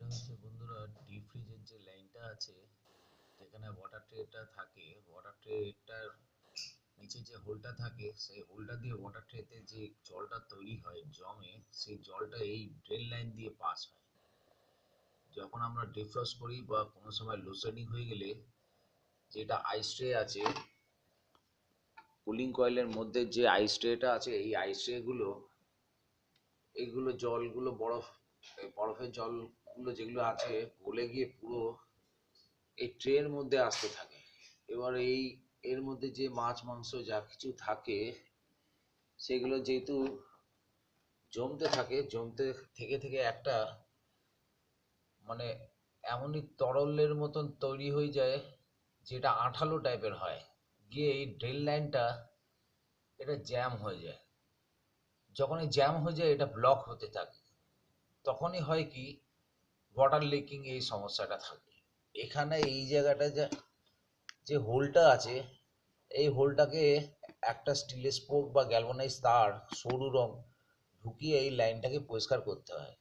হচ্ছে বন্ধুরা, ডিপ ফ্রিজের যে লাইনটা আছে, যেখানে ওয়াটার ট্রেটা থাকে, ওয়াটার ট্রেটার নিচে যে হোলটা থাকে, সেই হোলটা দিয়ে ওয়াটার ট্রেতে যে জলটা তৈরি হয় জমে, সেই জলটা এই ড্রেন লাইন দিয়ে পাস হয়। যখন আমরা ডিফ্রস্ট করি বা কোনো সময় লোডশেডিং হয়ে গেলে, যেটা আইস ট্রে আছে, কুলিং কয়েলের মধ্যে যে আইস ট্রেটা আছে, এই আইস ট্রেগুলো, এইগুলো জলগুলো বরফের জলগুলো যেগুলো আছে গলে গিয়ে পুরো এই ট্রের মধ্যে আসতে থাকে। এবার এর মধ্যে যে মাছ মাংস যা কিছু থাকে, সেগুলো যেহেতু জমতে থাকে, জমতে থেকে থেকে একটা মানে এমনই তরলের মতন তৈরি হয়ে যায়, যেটা আঠালো টাইপের হয়, গিয়ে এই ড্রেন লাইনটা এটা জ্যাম হয়ে যায়। যখন এই জ্যাম হয়ে যায়, এটা ব্লক হতে থাকে, তখনই হয় কি, ওয়াটার লিকিং এই সমস্যাটা থাকে। এখানে এই জায়গাটা যে হোলটা আছে, এই হোলটাকে একটা স্টিলের স্পোক বা গ্যালভানাইজ তার সরু রং ঢুকিয়ে এই লাইনটাকে পরিষ্কার করতে হয়।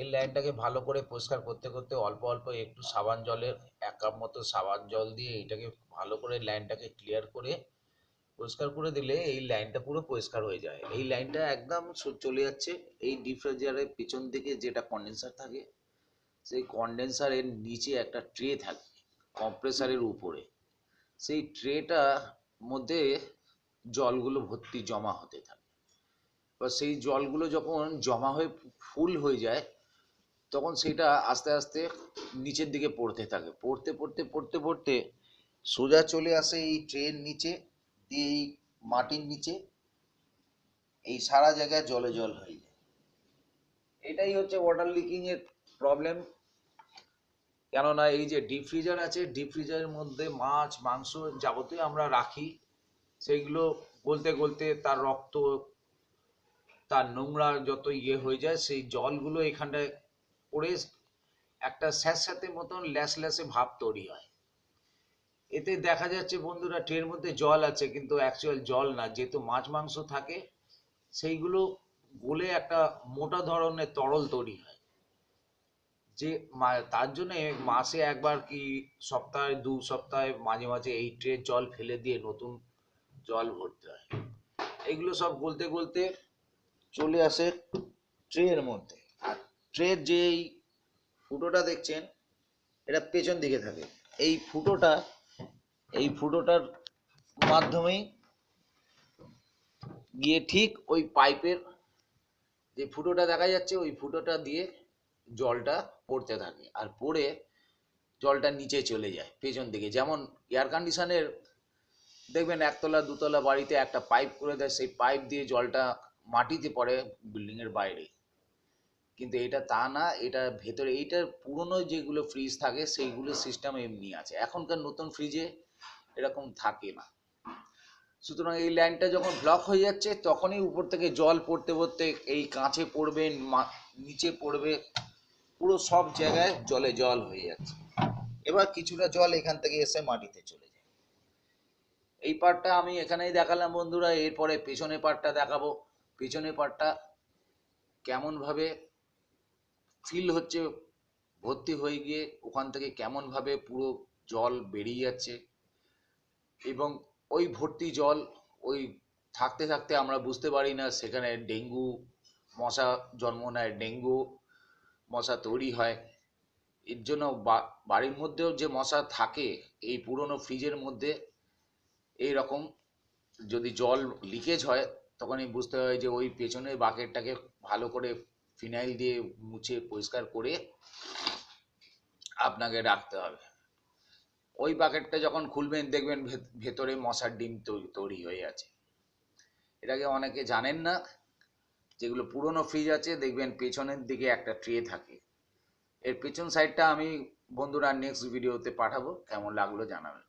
এই লাইনটাকে ভালো করে পরিষ্কার করতে করতে অল্প অল্প একটু সাবান জলের 1 কাপ মতো সাবান জল দিয়ে এইটাকে ভালো করে লাইনটাকে ক্লিয়ার করে পরিষ্কার করে দিলে এই লাইনটা পুরো পরিষ্কার হয়ে যায়। এই লাইনটা একদম চলে যাচ্ছে এই ডিপ ফ্রিজারের পিছন দিকে যেটা কন্ডেন্সার থাকে, সেই কন্ডেন্সারের নিচে একটা ট্রে থাকে কম্প্রেসারের উপরে। সেই ট্রেটা মধ্যে জলগুলো ভর্তি জমা হতে থাকে। এবার সেই জলগুলো যখন জমা হয়ে ফুল হয়ে যায়, তখন সেটা আস্তে আস্তে নিচের দিকে পড়তে থাকে, পড়তে পড়তে পড়তে পড়তে সোজা চলে আসে এই ট্রেন নিচে দিয়ে, এই মাটির নিচে এই সারা জায়গায় জলে জল হয়ে যায়। এটাই হচ্ছে ওয়াটার লিকিং এর প্রবলেম। কেননা এই যে ডিপ ফ্রিজার আছে, ডিপ ফ্রিজারের মধ্যে মাছ মাংস যাবতীয় আমরা রাখি, সেইগুলো গলতে গলতে তার রক্ত, তার নোংরা যত হয়ে যায়, সেই জলগুলো এখানটায় পড়ে একটা স্যাঁতস্যাঁতে মতন ল্যাসে ভাব তৈরি হয়। এতে দেখা যাচ্ছে বন্ধুরা, ট্রের মধ্যে জল আছে কিন্তু অ্যাকচুয়াল জল না, যেহেতু মাছ মাংস থাকে, সেইগুলো গলে একটা মোটা ধরনের তরল তৈরি হয়। যে তার জন্য মাসে একবার কি সপ্তাহে 2 সপ্তাহে মাঝে মাঝে এই ট্রের জল ফেলে দিয়ে নতুন জল ভরতে হয়। এগুলো সব গলতে গলতে চলে আসে ট্রের মধ্যে। আর ট্রের যে এই ফুটোটা দেখছেন, এটা পেছন দিকে থাকে। এই ফুটোটার মাধ্যমেই গিয়ে ঠিক ওই পাইপের যে ফুটোটা দেখা যাচ্ছে, ওই ফুটোটা দিয়ে জলটা পড়তে থাকে, আর পড়ে জলটা নিচে চলে যায় পেছন দিকে। যেমন এয়ার কন্ডিশনের দেখবেন একতলা দুতলা বাড়িতে একটা পাইপ করে দেয়, সেই পাইপ দিয়ে জলটা মাটিতে পড়ে বিল্ডিং এর বাইরে। কিন্তু এটা তা না, এটা ভেতরে, এইটার পুরনো যেগুলো ফ্রিজ থাকে সেইগুলো সিস্টেম এমনি আছে, এখনকার নতুন ফ্রিজে এরকম থাকে না। সুতরাং এই লাইনটা যখন ব্লক হয়ে যাচ্ছে, তখনই উপর থেকে জল পড়তে পড়তে এই কাঁচে পড়বে, নিচে পড়বে, পুরো সব জায়গায় জলে জল হয়ে যাচ্ছে। এবার কিছুটা জল এখান থেকে এসে মাটিতে চলে যায়। এই পার্টটা আমি এখানেই দেখালাম বন্ধুরা। এরপরে পেছনের পার্টটা দেখাবো। পেছনের পার্টটা কেমন ভাবে ফিল হচ্ছে, ভর্তি হয়ে গিয়ে ওখান থেকে কেমন ভাবে পুরো জল বেরিয়ে যাচ্ছে, এবং ওই ভর্তি জল ওই থাকতে থাকতে আমরা বুঝতে পারি না সেখানে ডেঙ্গু মশা জন্ম নেয়, ডেঙ্গু মশা তৈরি হয়। এর জন্য বাড়ির মধ্যেও যে মশা থাকে এই পুরনো ফ্রিজের মধ্যে, এই রকম যদি জল লিকেজ হয়, তখনই বুঝতে হয় যে ওই পেছনের বাকেটটাকে ভালো করে ফিনাইল দিয়ে মুছে পরিষ্কার করে আপনাকে রাখতে হবে। ওই বাকেটটা যখন খুলবেন, দেখবেন ভেতরে মশার ডিম তৈরি হয়ে আছে। এটাকে অনেকে জানেন না। যেগুলো পুরনো ফ্রিজ আছে, দেখবেন পেছনের দিকে একটা ট্রে থাকে। এর পেছন সাইডটা আমি বন্ধুরা নেক্সট ভিডিওতে পাঠাবো, কেমন লাগলো জানাবেন।